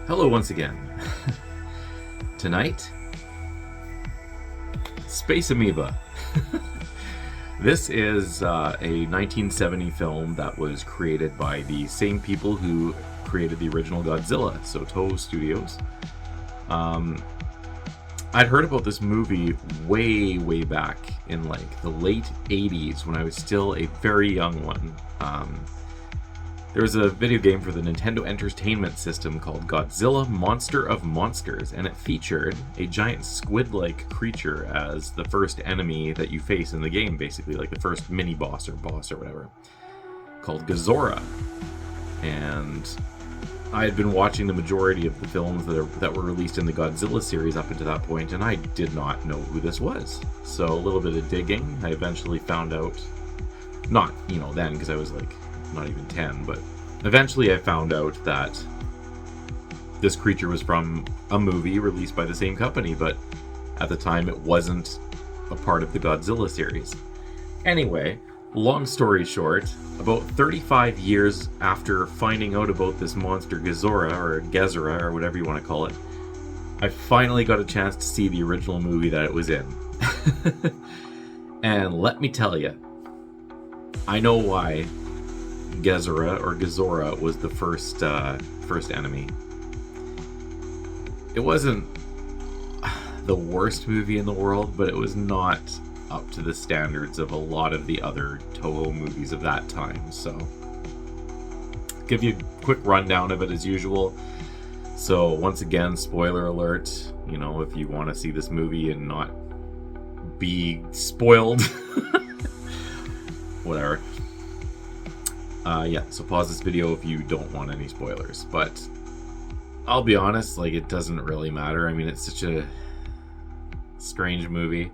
Hello once again. Tonight, Space Amoeba. This is a 1970 film that was created by the same people who created the original Godzilla, so Toho Studios. I'd heard about this movie way back in like the late 80s when I was still a very young one. There was a video game for the Nintendo Entertainment System called Godzilla Monster of Monsters, and it featured a giant squid-like creature as the first enemy that you face in the game, basically, like the first mini-boss or boss or whatever, called Gezora. And I had been watching the majority of the films that were released in the Godzilla series up until that point, and I did not know who this was. So a little bit of digging, I eventually found out, not, then, because I was like, not even 10, but eventually I found out that this creature was from a movie released by the same company, but at the time it wasn't a part of the Godzilla series. Anyway, long story short, about 35 years after finding out about this monster Gezora, or Gezora, or whatever you want to call it, I finally got a chance to see the original movie that it was in. And let me tell you, I know why Gezora was the first enemy. It wasn't the worst movie in the world, but it was not up to the standards of a lot of the other Toho movies of that time. So, give you a quick rundown of it as usual. So, once again, spoiler alert, if you want to see this movie and not be spoiled, whatever. So pause this video if you don't want any spoilers. But I'll be honest, it doesn't really matter. I mean, it's such a strange movie.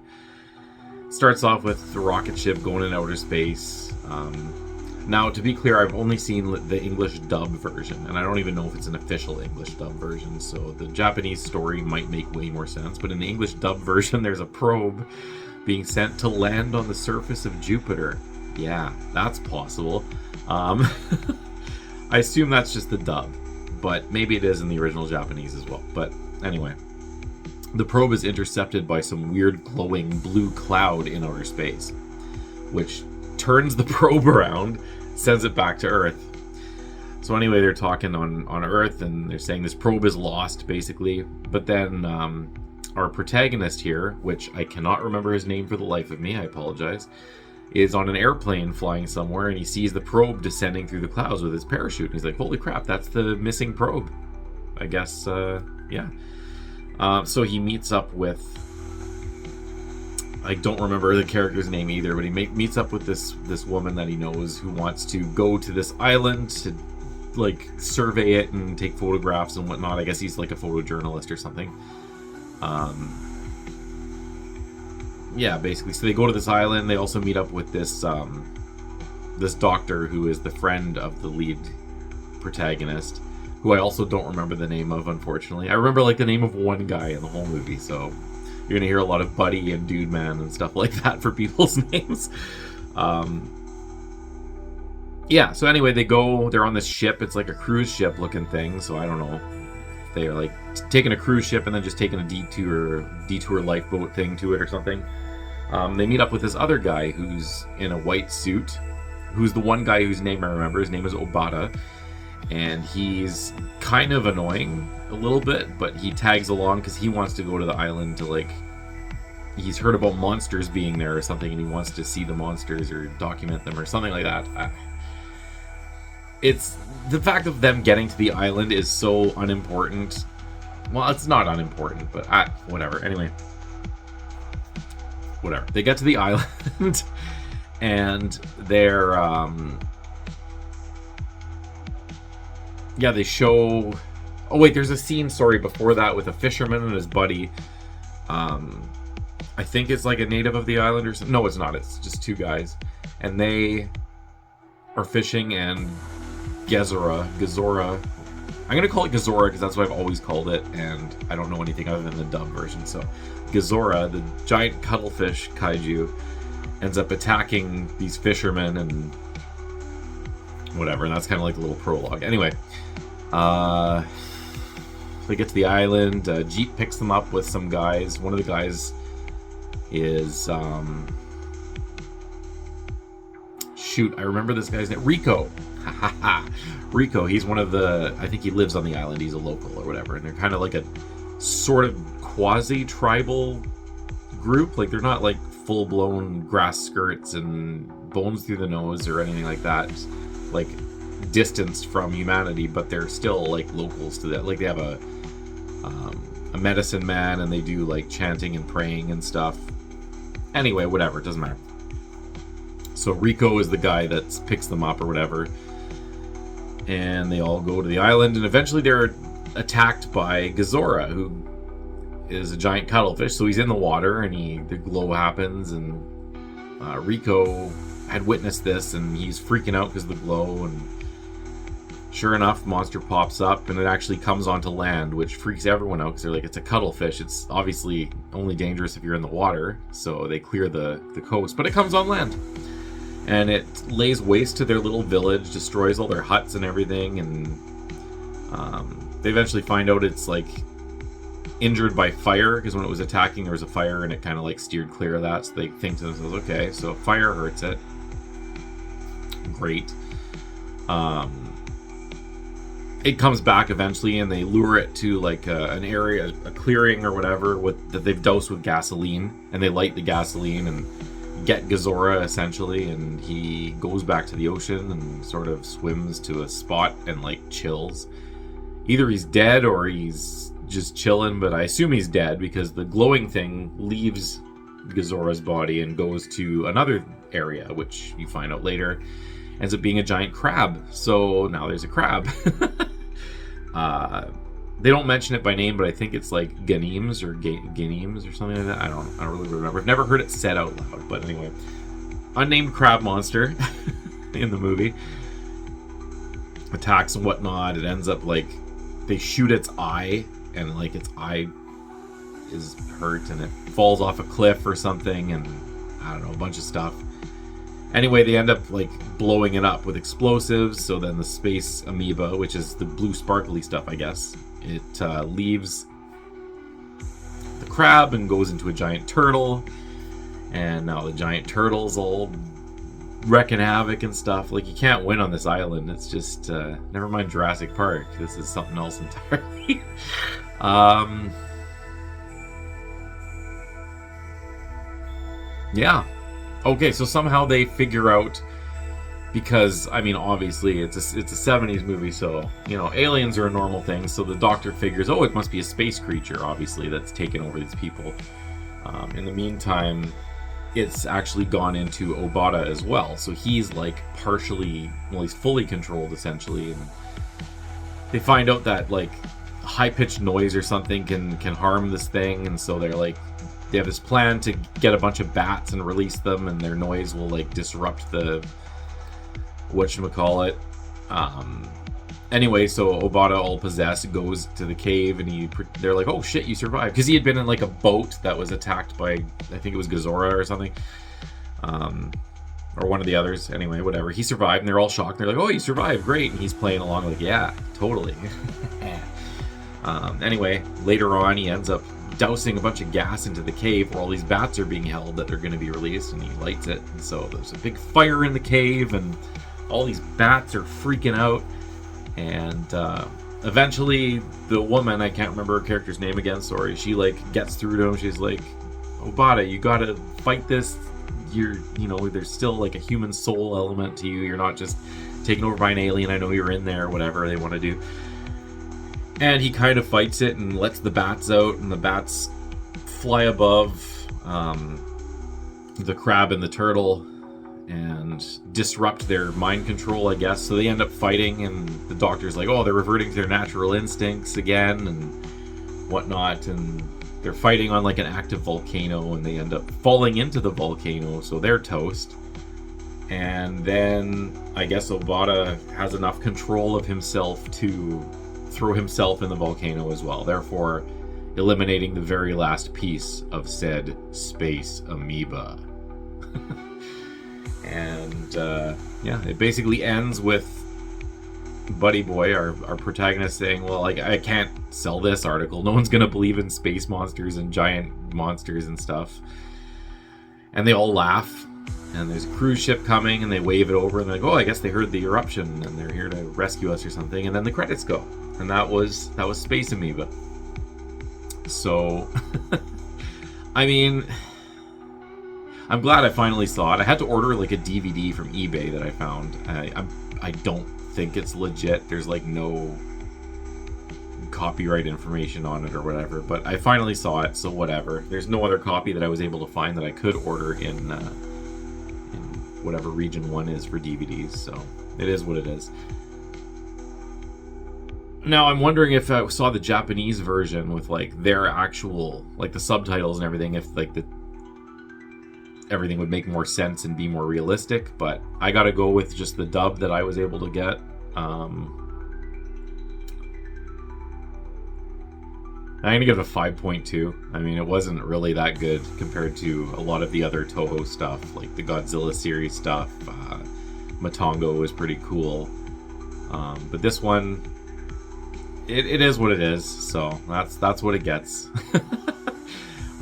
Starts off with the rocket ship going in outer space. Now, to be clear, I've only seen the English dub version, and I don't even know if it's an official English dub version, so the Japanese story might make way more sense. But in the English dub version, there's a probe being sent to land on the surface of Jupiter. Yeah, that's possible. I assume that's just the dub, but maybe it is in the original Japanese as well. But anyway, the probe is intercepted by some weird glowing blue cloud in outer space, which turns the probe around, sends it back to Earth. So anyway, they're talking on Earth, and they're saying this probe is lost, basically. But then our protagonist here, which I cannot remember his name for the life of me, I apologize, is on an airplane flying somewhere, and he sees the probe descending through the clouds with his parachute, and he's like, holy crap, that's the missing probe. I guess, yeah. So he meets up with, I don't remember the character's name either, but he meets up with this woman that he knows who wants to go to this island to, survey it and take photographs and whatnot. I guess he's like a photojournalist or something. Yeah, basically. So they go to this island. They also meet up with this this doctor who is the friend of the lead protagonist, who I also don't remember the name of, unfortunately. I remember the name of one guy in the whole movie, so you're gonna hear a lot of buddy and dude man and stuff like that for people's names. Yeah, so anyway, they're on this ship. It's like a cruise ship looking thing, so I don't know. They are taking a cruise ship and then just taking a detour lifeboat thing to it or something. They meet up with this other guy who's in a white suit, who's the one guy whose name I remember. His name is Obata, and he's kind of annoying a little bit, but he tags along because he wants to go to the island to he's heard about monsters being there or something, and he wants to see the monsters or document them or something like that. It's the fact of them getting to the island is so unimportant. Well, it's not unimportant, but whatever. Anyway, whatever. They get to the island, and they're they show. Oh wait, there's a scene. Sorry, before that with a fisherman and his buddy. I think it's a native of the island or something. No, it's not. It's just two guys, and they are fishing and. Gezora. I'm going to call it Gezora because that's what I've always called it, and I don't know anything other than the dub version. So, Gezora, the giant cuttlefish kaiju, ends up attacking these fishermen and whatever, and that's kind of like a little prologue. Anyway, They get to the island. Jeep picks them up with some guys. One of the guys is shoot, I remember this guy's name. Rico. Rico. He's one of the, I think he lives on the island. He's a local or whatever. And they're kind of like a sort of quasi-tribal group. Like, they're not like full-blown grass skirts and bones through the nose or anything like that. Like, distanced from humanity, but they're still like locals to that. Like, they have a medicine man, and they do like chanting and praying and stuff. Anyway, whatever, it doesn't matter. So Rico is the guy that picks them up or whatever, and they all go to the island, and eventually they're attacked by Gezora, who is a giant cuttlefish. So he's in the water, and the glow happens, and Rico had witnessed this, and he's freaking out because of the glow, and sure enough, monster pops up, and it actually comes onto land, which freaks everyone out because they're like, it's a cuttlefish. It's obviously only dangerous if you're in the water, so they clear the coast, but it comes on land. And it lays waste to their little village, destroys all their huts and everything, and they eventually find out it's like injured by fire, because when it was attacking there was a fire and it kind of like steered clear of that, so they think to themselves, okay, so fire hurts it. Great. It comes back eventually, and they lure it to like an area, a clearing or whatever, that they've doused with gasoline, and they light the gasoline and get Gezora essentially, and he goes back to the ocean and sort of swims to a spot and like chills. Either he's dead or he's just chilling, but I assume he's dead because the glowing thing leaves Gezora's body and goes to another area, which you find out later ends up being a giant crab. So now there's a crab. They don't mention it by name, but I think it's like Ganemes or Ganemes or something like that. I don't really remember. I've never heard it said out loud, but anyway, unnamed crab monster in the movie attacks and whatnot. It ends up like they shoot its eye, and like its eye is hurt, and it falls off a cliff or something, and I don't know, a bunch of stuff. Anyway, they end up like blowing it up with explosives. So then the space amoeba, which is the blue sparkly stuff, I guess, it leaves the crab and goes into a giant turtle. And now the giant turtle's all wrecking havoc and stuff. Like, you can't win on this island. It's just, never mind Jurassic Park. This is something else entirely. Yeah. Okay, so somehow they figure out, because, I mean, obviously, it's a 70s movie, so, you know, aliens are a normal thing, so the doctor figures, oh, it must be a space creature, obviously, that's taken over these people. In the meantime, it's actually gone into Obata as well, so he's, like, partially, well, he's fully controlled, essentially, and they find out that, like, high-pitched noise or something can harm this thing, and so they're, like, they have this plan to get a bunch of bats and release them, and their noise will like disrupt the whatchamacallit. Anyway, so Obata, all possessed, goes to the cave, and they're like, oh shit, you survived, because he had been in like a boat that was attacked by, I think it was Gezora or something, or one of the others. Anyway, whatever, he survived, and they're all shocked. They're like, oh, you survived, great. And he's playing along like, yeah, totally. Anyway, later on, he ends up dousing a bunch of gas into the cave where all these bats are being held that are going to be released, and he lights it, and so there's a big fire in the cave, and all these bats are freaking out, and eventually the woman, I can't remember her character's name again, sorry, she like gets through to him. She's like, Obata, you gotta fight this. You know, there's still like a human soul element to you. You're not just taken over by an alien. I know you're in there, whatever they want to do. And he kind of fights it and lets the bats out, and the bats fly above the crab and the turtle and disrupt their mind control, I guess. So they end up fighting, and the doctor's like, oh, they're reverting to their natural instincts again and whatnot. And they're fighting on like an active volcano, and they end up falling into the volcano, so they're toast. And then I guess Obata has enough control of himself to throw himself in the volcano as well, therefore eliminating the very last piece of said space amoeba. And yeah, it basically ends with buddy boy, our protagonist, saying, well, like, I can't sell this article. No one's gonna believe in space monsters and giant monsters and stuff. And they all laugh. And there's a cruise ship coming, and they wave it over, and they're like, oh, I guess they heard the eruption, and they're here to rescue us or something. And then the credits go. And that was Space Amoeba. So, I mean, I'm glad I finally saw it. I had to order like a DVD from eBay that I found. I don't think it's legit. There's like no copyright information on it or whatever. But I finally saw it, so whatever. There's no other copy that I was able to find that I could order in whatever region 1 is for DVDs. So it is what it is. Now, I'm wondering if I saw the Japanese version with, like, their actual, like, the subtitles and everything, if, like, everything would make more sense and be more realistic, but I gotta go with just the dub that I was able to get. I'm gonna give it a 5.2. I mean, it wasn't really that good compared to a lot of the other Toho stuff, like the Godzilla series stuff. Matongo was pretty cool. But this one... It is what it is, so that's what it gets.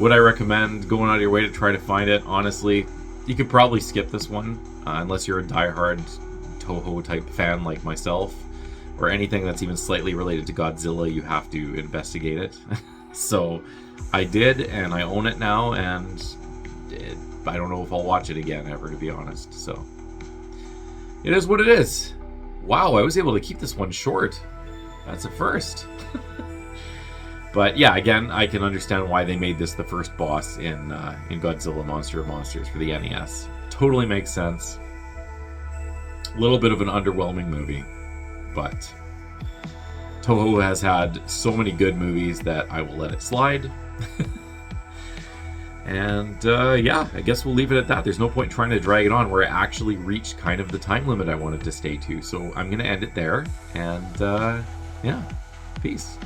Would I recommend going out of your way to try to find it? Honestly, you could probably skip this one, unless you're a diehard Toho type fan like myself, or anything that's even slightly related to Godzilla. You have to investigate it. So I did, and I own it now, and I don't know if I'll watch it again ever, to be honest. So it is what it is. Wow, I was able to keep this one short. That's a first. But yeah, again, I can understand why they made this the first boss in Godzilla Monster of Monsters for the NES. Totally makes sense. A little bit of an underwhelming movie, but Toho has had so many good movies that I will let it slide. And yeah, I guess we'll leave it at that. There's no point trying to drag it on where I actually reached kind of the time limit I wanted to stay to. So I'm going to end it there. And yeah, peace.